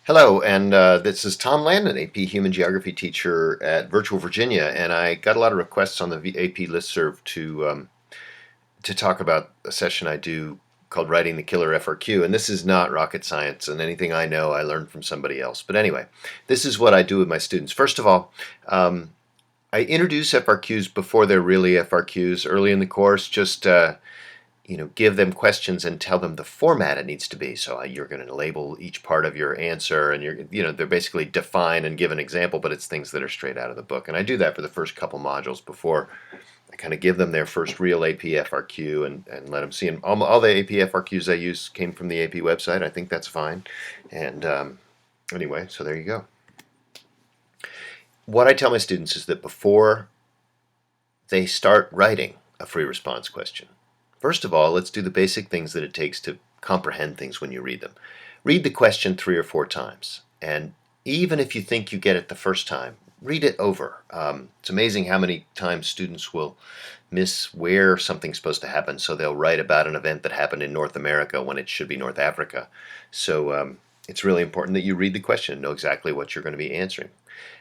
Hello, and this is Tom Landon, AP Human Geography teacher at Virtual Virginia, and I got a lot of requests on the AP listserv to talk about a session I do called Writing the Killer FRQ. And this is not rocket science, and anything I know I learned from somebody else. But anyway, this is what I do with my students. First of all, I introduce FRQs before they're really FRQs early in the course. Just give them questions and tell them the format it needs to be. So you're going to label each part of your answer, and they're basically define and give an example, but it's things that are straight out of the book. And I do that for the first couple modules before I kind of give them their first real AP FRQ and let them see. And all the AP FRQs I use came from the AP website. I think that's fine. And anyway, so there you go. What I tell my students is that before they start writing a free response question, first of all, let's do the basic things that it takes to comprehend things when you read them. Read the question 3 or 4 times, and even if you think you get it the first time, read it over. It's amazing how many times students will miss where something's supposed to happen, so they'll write about an event that happened in North America when it should be North Africa. So it's really important that you read the question and know exactly what you're going to be answering.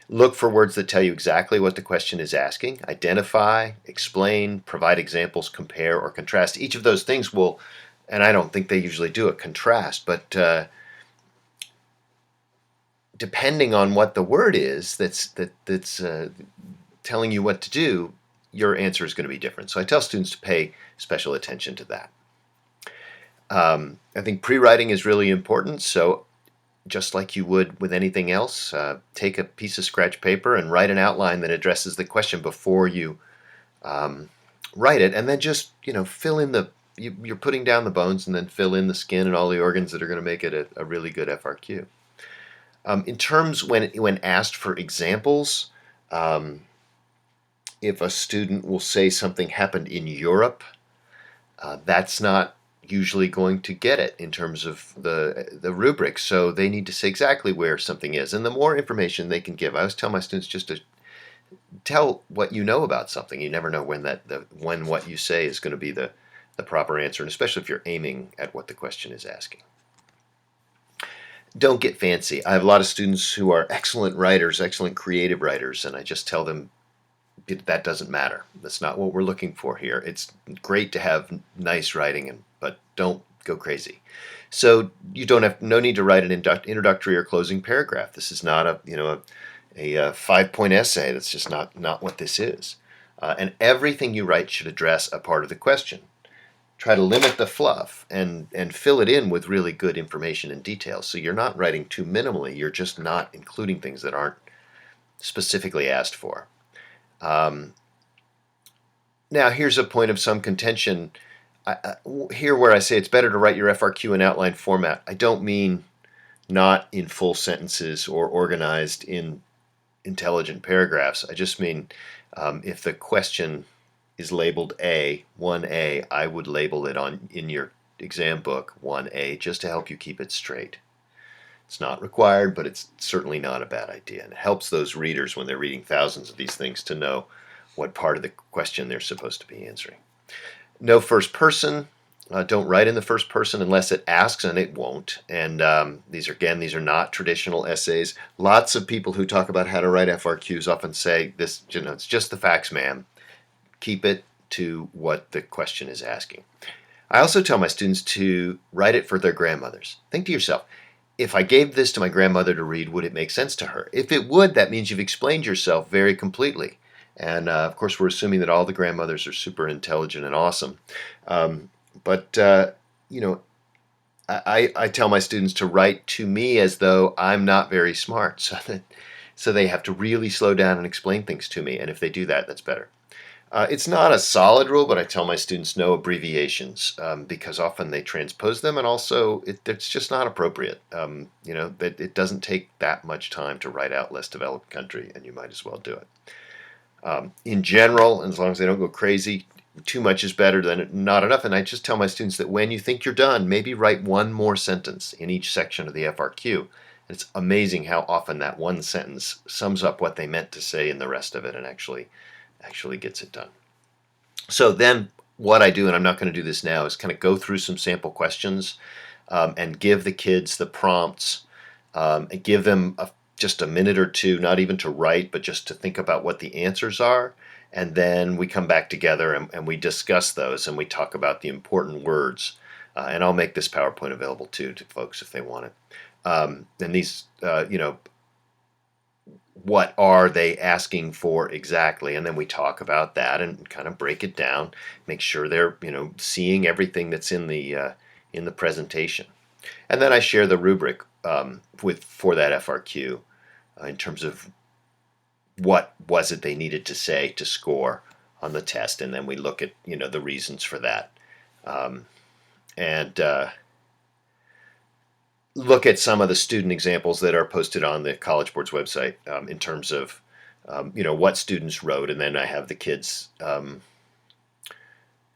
Look for words that tell you exactly what the question is asking. Identify, explain, provide examples, compare, or contrast. Each of those things will, and I don't think they usually do a contrast, but depending on what the word is that's telling you what to do, your answer is going to be different. So I tell students to pay special attention to that. I think pre-writing is really important. So just like you would with anything else, take a piece of scratch paper and write an outline that addresses the question before you write it, and then just fill in you're putting down the bones, and then fill in the skin and all the organs that are going to make it a really good FRQ. In terms when asked for examples, if a student will say something happened in Europe, that's not usually going to get it in terms of the rubrics. So they need to say exactly where something is, and the more information they can give. I always tell my students just to tell what you know about something. You never know when when what you say is going to be the proper answer, and especially if you're aiming at what the question is asking. Don't get fancy. I have a lot of students who are excellent writers, excellent creative writers, and I just tell them that doesn't matter. That's not what we're looking for here. It's great to have nice writing, but don't go crazy. So you no need to write an introductory or closing paragraph. This is not a 5-point essay. That's just not what this is. And everything you write should address a part of the question. Try to limit the fluff and fill it in with really good information and details. So you're not writing too minimally. You're just not including things that aren't specifically asked for. Now here's a point of some contention. Here where I say it's better to write your FRQ in outline format, I don't mean not in full sentences or organized in intelligent paragraphs. I just mean if the question is labeled A, 1A, I would label it in your exam book 1A just to help you keep it straight. It's not required, but it's certainly not a bad idea. And it helps those readers when they're reading thousands of these things to know what part of the question they're supposed to be answering. No first person. Don't write in the first person unless it asks, and it won't. And these are not traditional essays. Lots of people who talk about how to write FRQs often say this, it's just the facts, ma'am. Keep it to what the question is asking. I also tell my students to write it for their grandmothers. Think to yourself, if I gave this to my grandmother to read, would it make sense to her? If it would, that means you've explained yourself very completely. And of course, we're assuming that all the grandmothers are super intelligent and awesome. I tell my students to write to me as though I'm not very smart, so they have to really slow down and explain things to me. And if they do that, that's better. It's not a solid rule, but I tell my students no abbreviations because often they transpose them, and also it's just not appropriate. That it doesn't take that much time to write out less developed country, and you might as well do it. In general, as long as they don't go crazy, too much is better than not enough. And I just tell my students that when you think you're done, maybe write one more sentence in each section of the FRQ. It's amazing how often that one sentence sums up what they meant to say in the rest of it and actually gets it done. So then what I do, and I'm not going to do this now, is kind of go through some sample questions and give the kids the prompts and give them just a minute or two, not even to write, but just to think about what the answers are. And then we come back together and we discuss those and we talk about the important words. And I'll make this PowerPoint available too to folks if they want it. And these, what are they asking for exactly? And then we talk about that and kind of break it down, make sure they're seeing everything that's in the presentation. And then I share the rubric for that FRQ in terms of what was it they needed to say to score on the test, and then we look at the reasons for that, and look at some of the student examples that are posted on the College Board's website in terms of what students wrote, and then I have the kids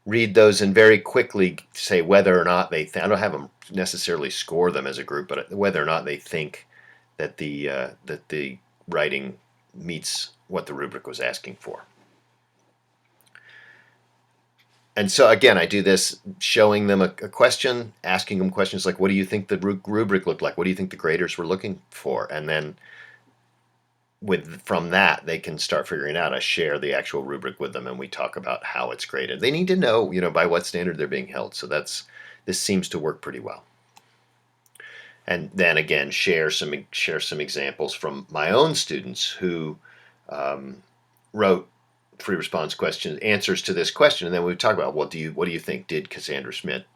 read those and very quickly say whether or not they I don't have them necessarily score them as a group, but whether or not they think that the writing meets what the rubric was asking for. And so again, I do this showing them a question, asking them questions like, what do you think the rubric looked like? What do you think the graders were looking for? And then from that, they can start figuring out. I share the actual rubric with them and we talk about how it's graded. They need to know, by what standard they're being held. So this seems to work pretty well. And then again, share some examples from my own students who wrote free response questions, answers to this question, and then we talk about what do you think, did Cassandra Schmidt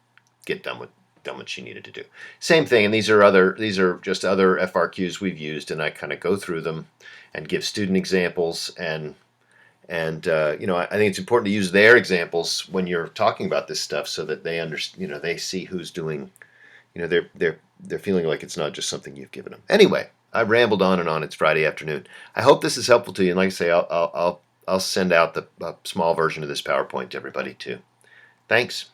get done what she needed to do? Same thing, and these are just other FRQs we've used, and I kind of go through them and give student examples, and I think it's important to use their examples when you're talking about this stuff so that they understand, they see who's doing, they're feeling like it's not just something you've given them. Anyway, I rambled on and on. It's Friday afternoon. I hope this is helpful to you, and like I say, I'll send out the small version of this PowerPoint to everybody too. Thanks.